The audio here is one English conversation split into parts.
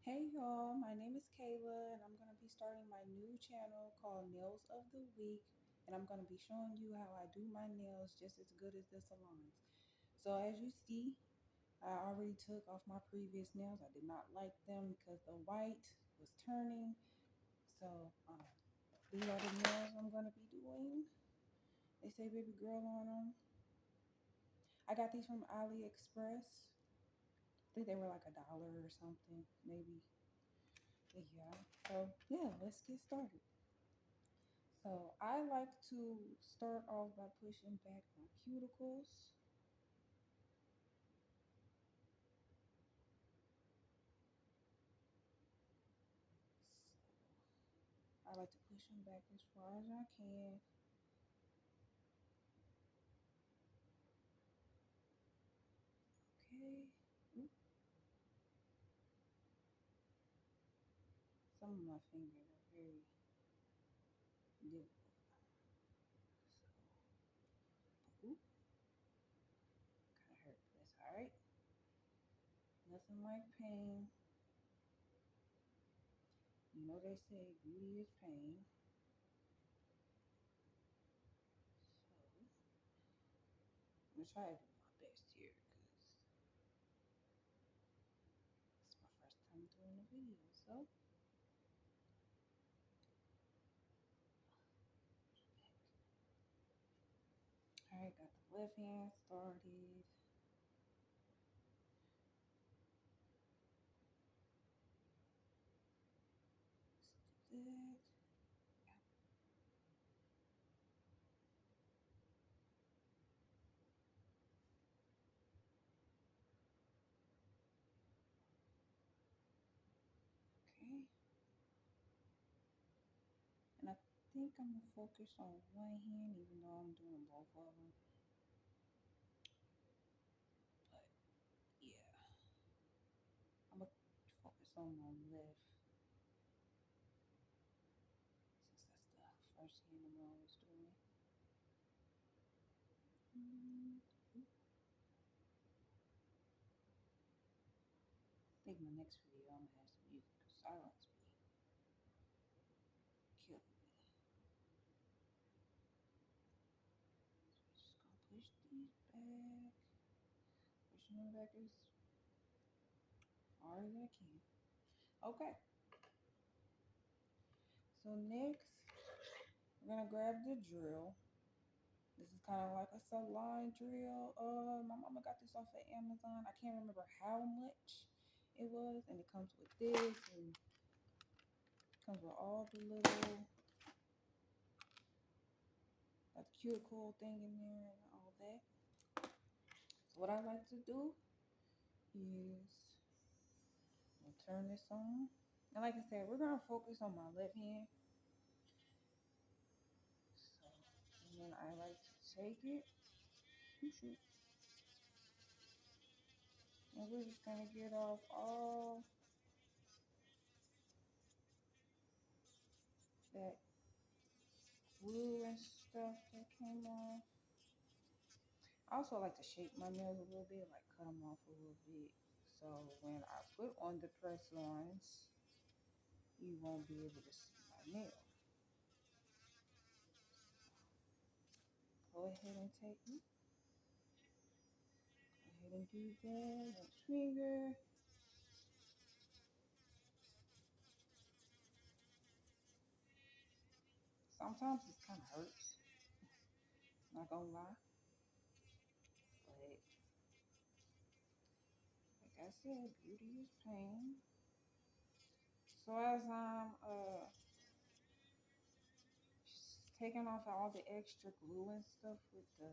Hey y'all, my name is Kayla and I'm going to be starting my new channel called Nails of the Week, and I'm going to be showing you how I do my nails just as good as the salons. So as you see, I already took off my previous nails. I did not like them because the white was turning. So these are the nails I'm going to be doing. They say baby girl on them. I got these from AliExpress. I think they were like $1 or something, maybe. But yeah. So yeah, let's get started. So I like to start off by pushing back my cuticles. So I like to push them back as far as I can. Okay. Oop. Some of my fingers are very difficult. So, oop, kind of hurt. That's all right. Nothing like pain. You know they say beauty is pain. So I'm gonna try to do my best here because it's my first time doing a video. So all right, got the left hand started. Let's do that. Okay. And I think I'm gonna focus on one hand, even though I'm doing both of them. But yeah, I'm gonna focus on my left since that's the first hand I'm always doing. I think my next video I'm gonna have some music because silence be killing me. So just gonna push these back, pushing them back as far as I can. Okay. So next, we're gonna grab the drill. This is kind of like a salon drill. My mama got this off of Amazon. I can't remember how much it was, and it comes with this, and comes with all the little, got the cuticle thing in there and all that. So what I like to do is I'm gonna turn this on, and like I said, we're gonna focus on my left hand. So, and then I like to take it. Oh, shoot. And we're just gonna get off all that glue and stuff that came off. I also like to shape my nails a little bit, like cut them off a little bit. So when I put on the press ons, you won't be able to see my nail. Go ahead and take it. Go ahead and do that. Next finger. Sometimes it kind of hurts. Not gonna lie. But like I said, beauty is pain. So as I'm taking off all the extra glue and stuff with the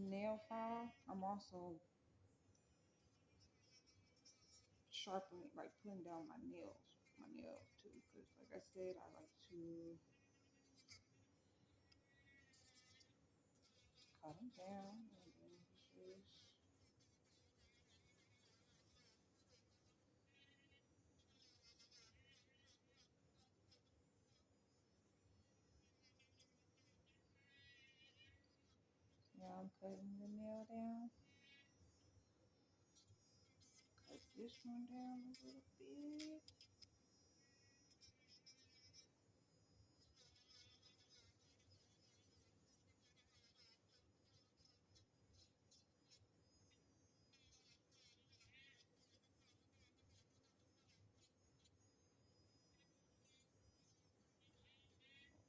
nail file, I'm also sharpening, like putting down my nails too. Because like I said, I like to cut them down and then just now I'm cutting the nail down. this one down a little bit.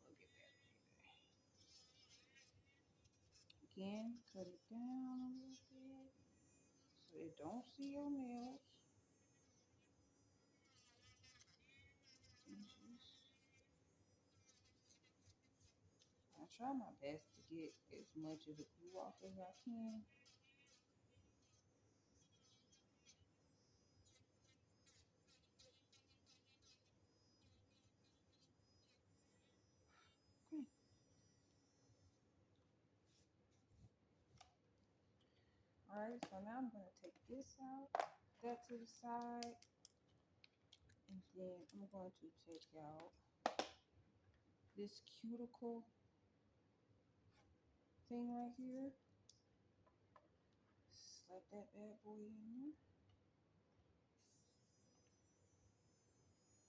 Look at that. Again, cut it down a little bit so it don't see your nails. I try my best to get as much of the glue off as I can. Okay. Alright, so now I'm going to take this out, that to the side, and then I'm going to take out this cuticle thing right here. Slap that bad boy in there.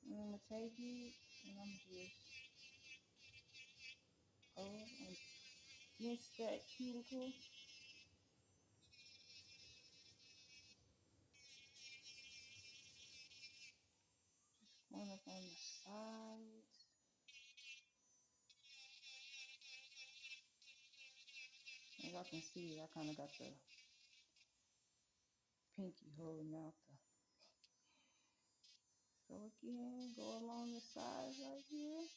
And I'm going to take it and I'm just and against that cuticle. Just going up on the sides. As y'all can see, I kind of got the pinky holding out the. So again, go along the sides right here.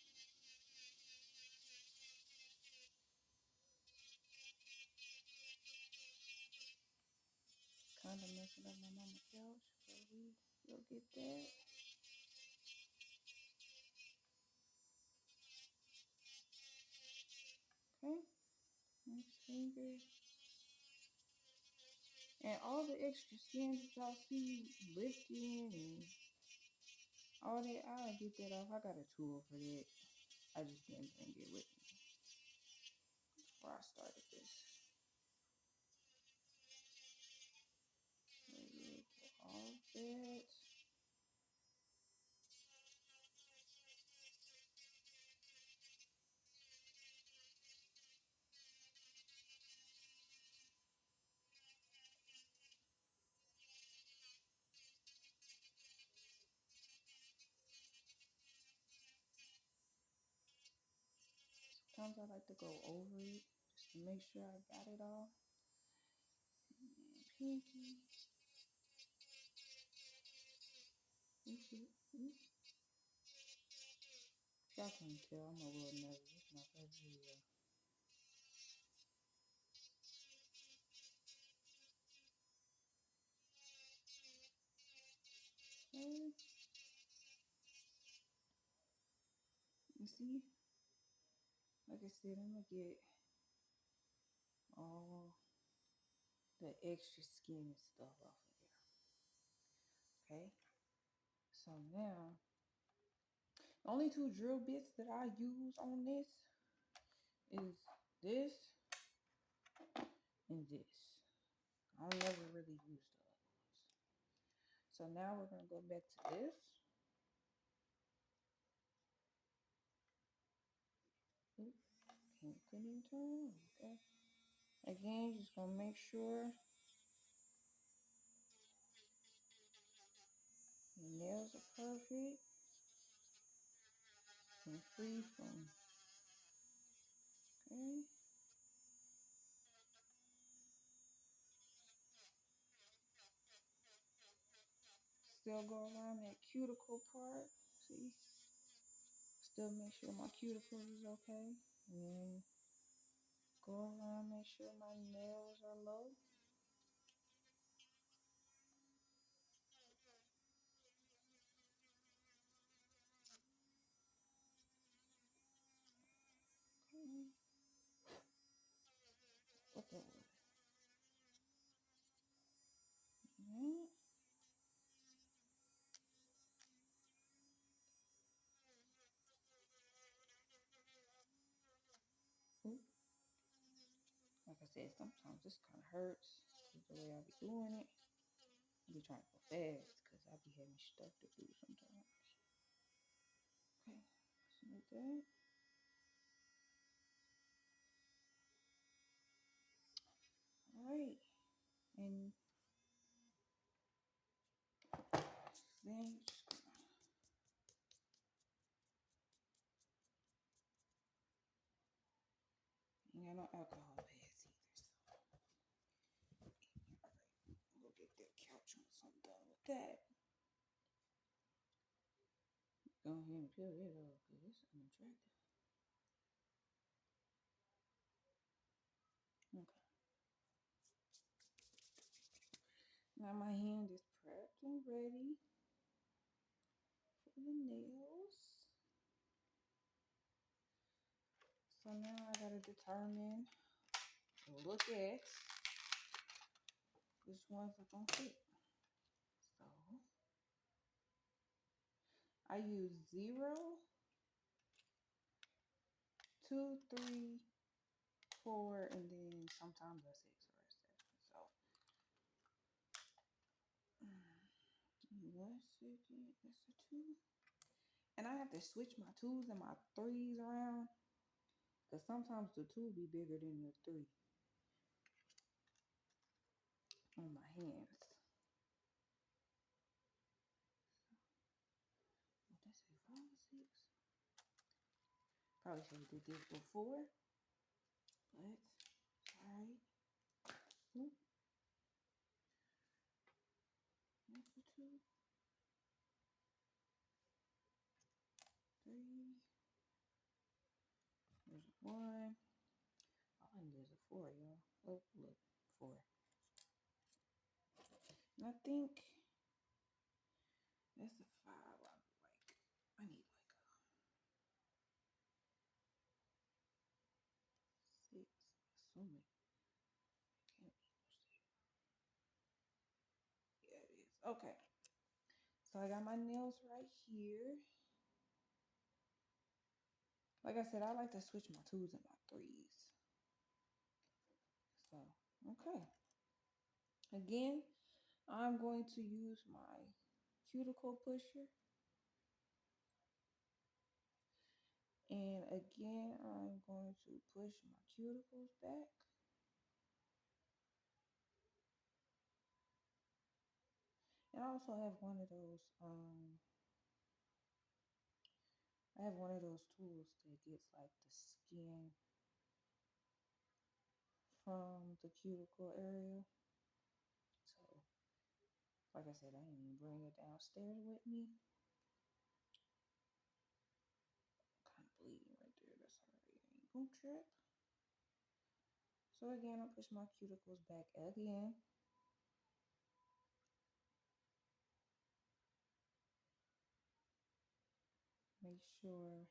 Kind of messing up my mama's couch, but we'll get that. Okay, next finger. And all the extra skin that y'all see lifting and all that, I'll get that off. I got a tool for that. I just didn't bring it with me before I started this. All that. Sometimes I like to go over it just to make sure I got it all. And pinky. Y'all can tell I'm a little nervous. It's my first video. Okay. You see? Like I said, I'm gonna get all the extra skin and stuff off of there. Okay. So now, the only two drill bits that I use on this is this and this. I don't never really use the other ones. So now we're gonna go back to this. Couldn't turn. Okay. Again, just gonna make sure the nails are perfect and free from. Okay. Still go around that cuticle part. See? Still make sure my cuticle is okay. And then go around, make sure my nails are low. Okay. What that was. Right. Like I said, sometimes this kind of hurts the way I be doing it. I be trying to go fast because I be having stuff to do sometimes. Okay, so like that. All right, and then you just gonna, ain't got no alcohol pads either. So, all right, we'll get that couch once I'm done with that. Go ahead and peel it off because it's unattractive. Okay, now my hand is prepped and ready for the nails. So now I gotta determine, look at which ones are gonna fit. So I use 0, 2, 3, 4, and then sometimes a 6 or a 7. So 1 second, that's a 2. And I have to switch my 2s and my 3s around because sometimes the 2 be bigger than the 3 on my hands. What did I say? 5, 6? Probably should have did this before, but alright. That's a 2, 3. There's a 1. Oh, and there's a 4, y'all. Oh, look, 4. And I think that's a 5. I need like a 6. Assuming it can't be no 6. Yeah, it is. Okay. So I got my nails right here. Like I said, I like to switch my 2s and my 3s. So, okay. Again, I'm going to use my cuticle pusher. And again, I'm going to push my cuticles back. And I also have one of those, I have one of those tools that gets like the skin from the cuticle area. So, like I said, I didn't even bring it downstairs with me. I'm kind of bleeding right there. That's alright. Ain't gonna trip. So again, I'll push my cuticles back again. Make sure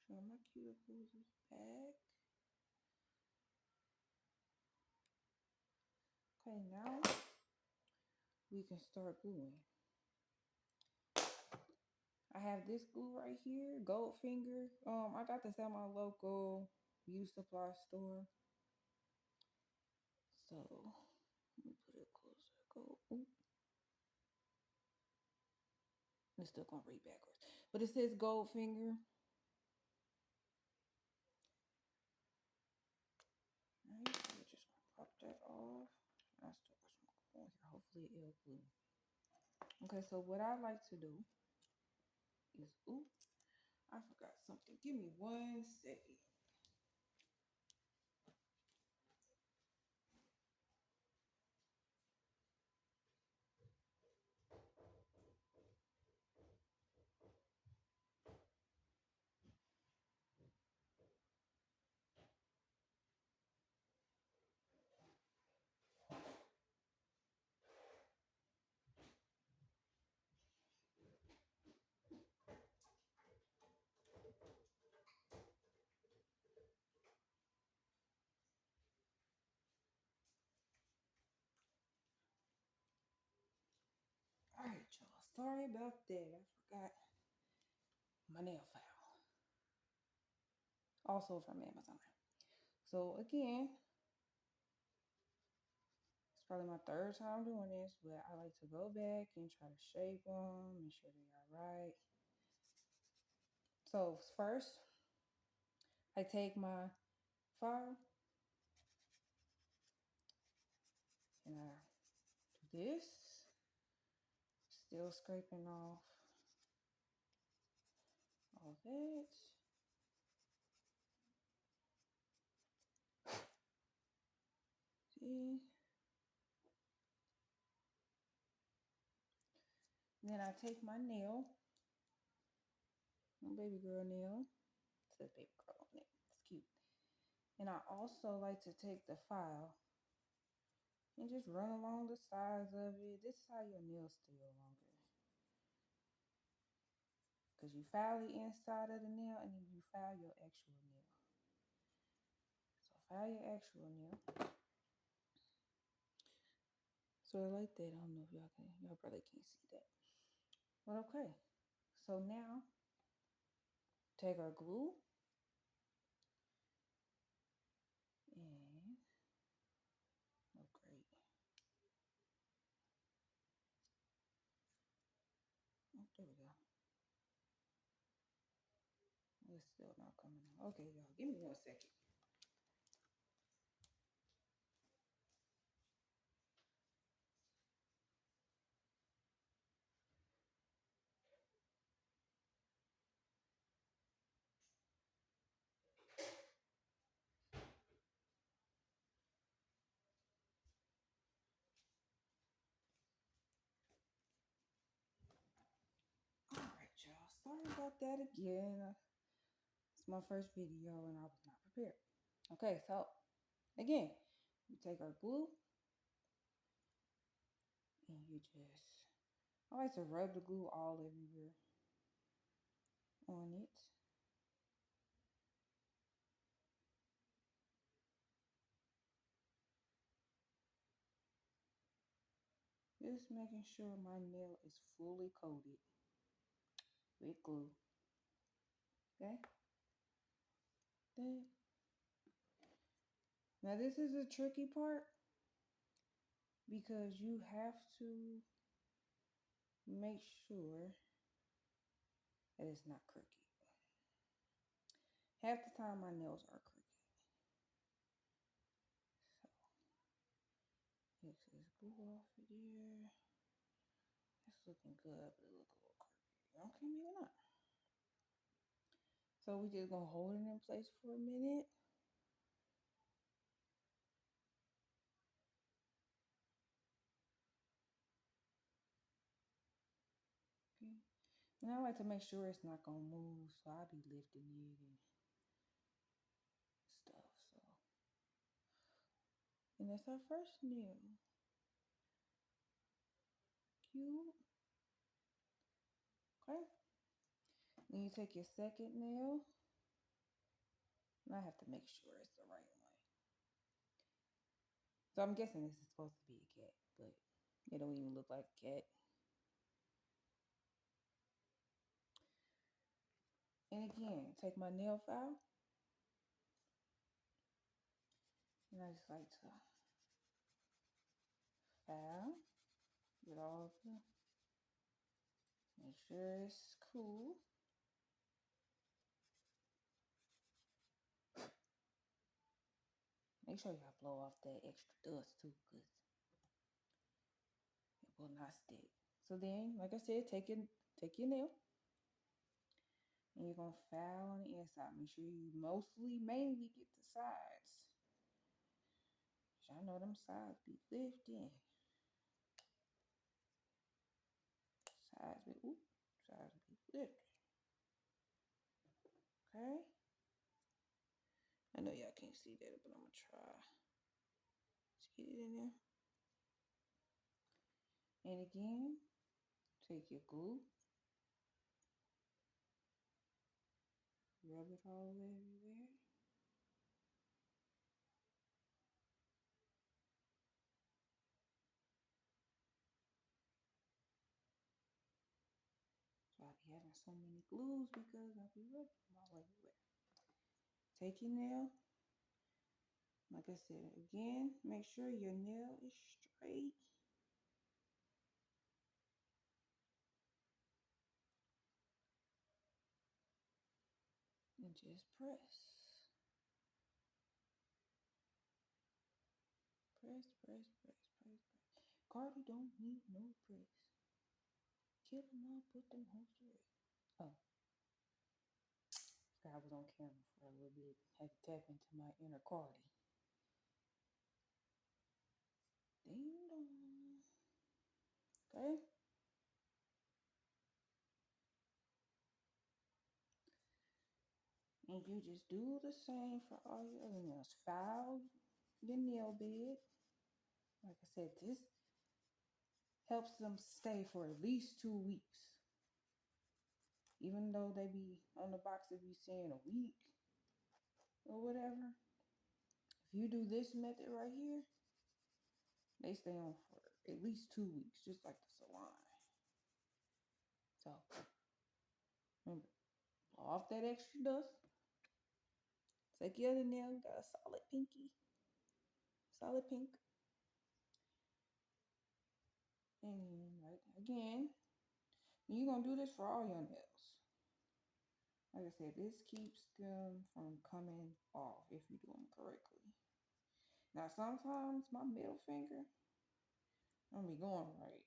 my cuticles is back. Okay, now we can start gluing. I have this glue right here, Goldfinger. I got this at my local beauty supply store. So let me put it closer. Go. Ooh. It's still gonna read backwards, but it says Goldfinger. All right, so we're just gonna pop that off. I still got some glue on here. Hopefully it'll glue. Okay, so what I like to do is, ooh, I forgot something. Give me 1 second. All right, y'all. Sorry about that. I forgot my nail file. Also from Amazon. So again, probably my third time doing this, but I like to go back and try to shape them, make sure they are right. So first, I take my file and I do this, still scraping off all that. See? Then I take my nail, my baby girl nail. It says baby girl on it. It's cute. And I also like to take the file and just run along the sides of it. This is how your nails stay longer. Because you file the inside of the nail and then you file your actual nail. So file your actual nail. So I like that. I don't know if y'all probably can't see that. But okay. So now take our glue and oh great. Oh, there we go. It's still not coming out. Okay, y'all, give me 1 second. All right, y'all. Sorry about that again. It's my first video and I was not prepared. Okay, so again, you take our glue and you just, I like to rub the glue all everywhere on it. Just making sure my nail is fully coated with glue. Okay? Then, now this is a tricky part because you have to make sure that it's not crooked. Half the time my nails are crooked. So, excess glue off of there. It's looking good, but it looks a little crooked. Okay, maybe not. So we just gonna hold it in place for a minute. Okay. And I like to make sure it's not gonna move, so I'll be lifting it and stuff. So, and that's our first nail. Cute. Okay. Then you take your second nail. And I have to make sure it's the right one. So I'm guessing this is supposed to be a cat, but it don't even look like a cat. And again, take my nail file. And I just like to file with all of the, make sure it's cool. Make sure y'all blow off that extra dust too, because it will not stick. So then, like I said, take your nail and you're gonna file on the inside. Make sure you mainly get the sides. Y'all know them sides be lifting. Sides be lifting. Okay. I know y'all can't see that, but I'm gonna try to get it in there. And again, take your glue, rub it all everywhere. So I'll be having so many glues because I'll be rubbing them all everywhere. Take your nail. Like I said, again, make sure your nail is straight. straight. And just press. Press, press, press, press, press. Cardi don't need no press. Kill them all, put them hoes to rest. Oh, I was on camera for a little bit. Had to tap into my inner Cardi. Ding dong. Okay. And you just do the same for all your other nails. File your nail bed. Like I said, this helps them stay for at least 2 weeks. Even though they be on the box, they be saying a week or whatever. If you do this method right here, they stay on for at least 2 weeks, just like the salon. So remember, blow off that extra dust. Take your other nail, got a solid pinky, solid pink. And right again, you're gonna do this for all your nails. Like I said, this keeps them from coming off if you do them correctly. Now sometimes my middle finger don't be going right.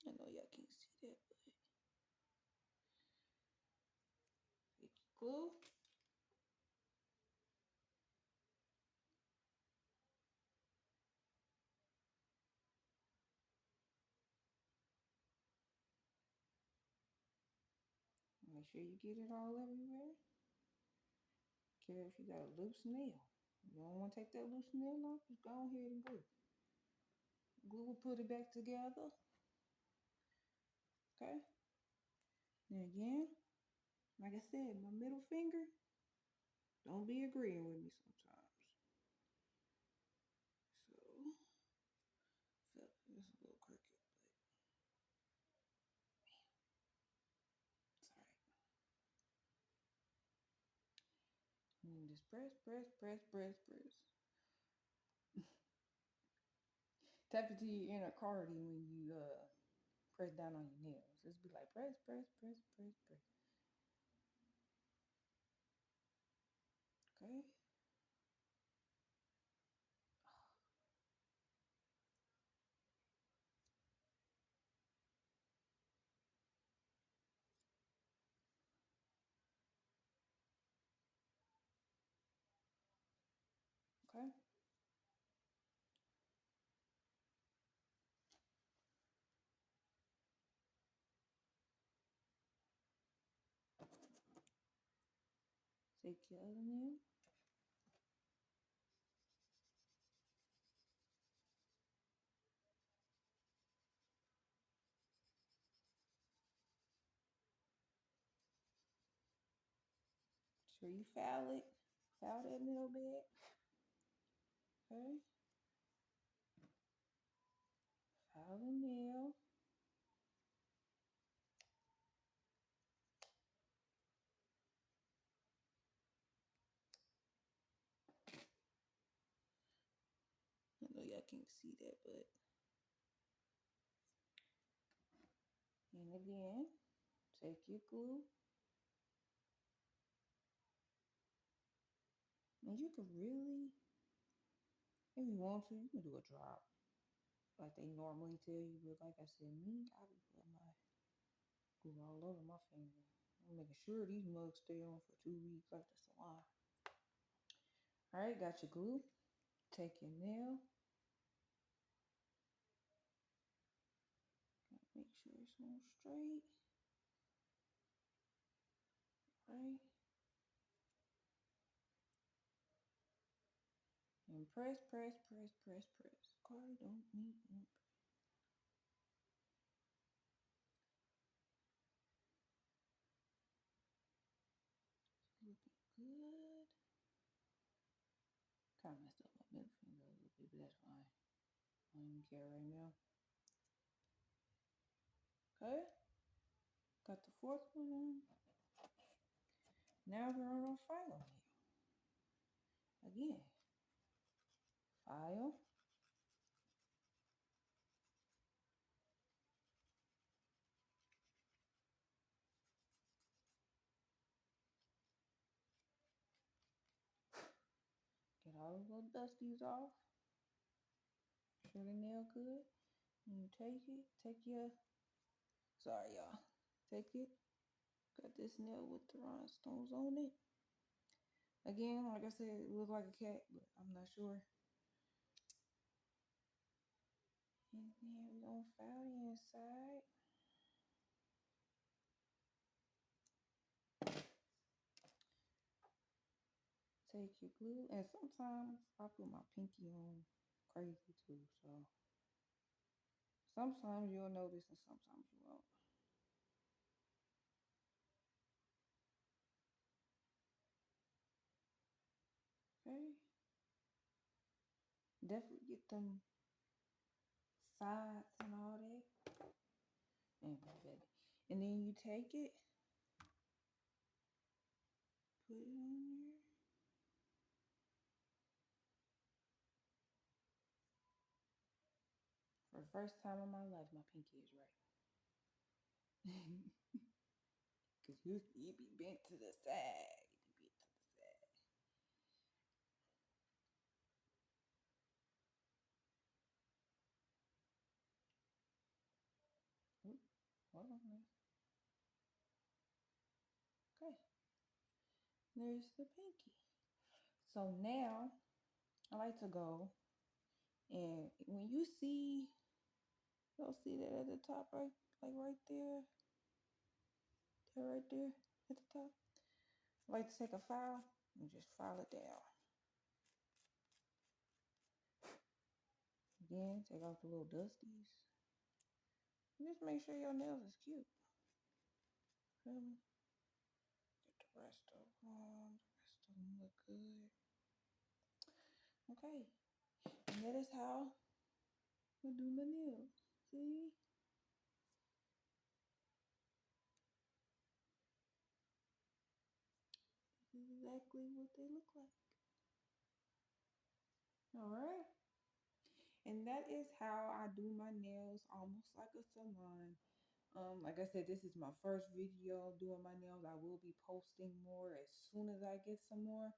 So I know y'all can't see that, but take glue. Make sure you get it all everywhere. Care if you got a loose nail. You don't want to take that loose nail off, just go ahead and glue. Glue will put it back together. Okay? Then again, like I said, my middle finger don't be agreeing with me sometimes. So, it's a little crooked, but it's alright. And just press, press, press, press, press. Tap into your inner Cardi when you press down on your nails. Just be like press, press, press, press, press. Okay? Okay? Take your other nail. Sure you file it. File that nail bed. Okay? File the nail. I know y'all can't see that, but and again, take your glue. And you can really, if you want to, you can do a drop. Like they normally tell you, but like I said, me, I be putting my glue all over my finger. I'm making sure these mugs stay on for 2 weeks like the salon. Alright, got your glue. Take your nail. Make sure it's on straight. Right. And press, press, press, press, press. Cardi don't need no press. Looking good. Kind of messed up my middle finger a little bit, but that's fine. I don't even care right now. Okay. Got the fourth one on. Now we're on our final nail. all the little dusties off. Sure the nail good. And you take it, take your, sorry y'all, take it, got this nail with the rhinestones on it. Again, like I said, it looks like a cat, but I'm not sure. And then we're gonna file the inside. Take your glue, and sometimes I put my pinky on crazy too, so sometimes you'll notice and sometimes you won't. Okay. Definitely get them sides and all that. And baby. And then you take it, put it on there. For the first time in my life, my pinky is right. Cause you be bent to the side. You be bent to the side. Oop, hold on. Okay. There's the pinky. So now I like to go and when you see, you'll see that at the top, right, like right there, that right there at the top. I like to take a file and just file it down. Again, take off the little dusties. And just make sure your nails is cute. Feel me? Get the rest of them. The rest of them look good. Okay. And that is how I do my nails. See? This is exactly what they look like. Alright. And that is how I do my nails, almost like a salon. Like I said, this is my first video doing my nails. I will be posting more as soon as I get some more.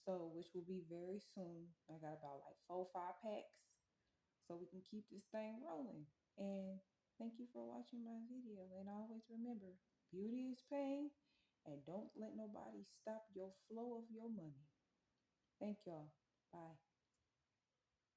So, which will be very soon. I got about like 4 or 5 packs. So we can keep this thing rolling. And thank you for watching my video. And always remember, beauty is pain. And don't let nobody stop your flow of your money. Thank y'all. Bye.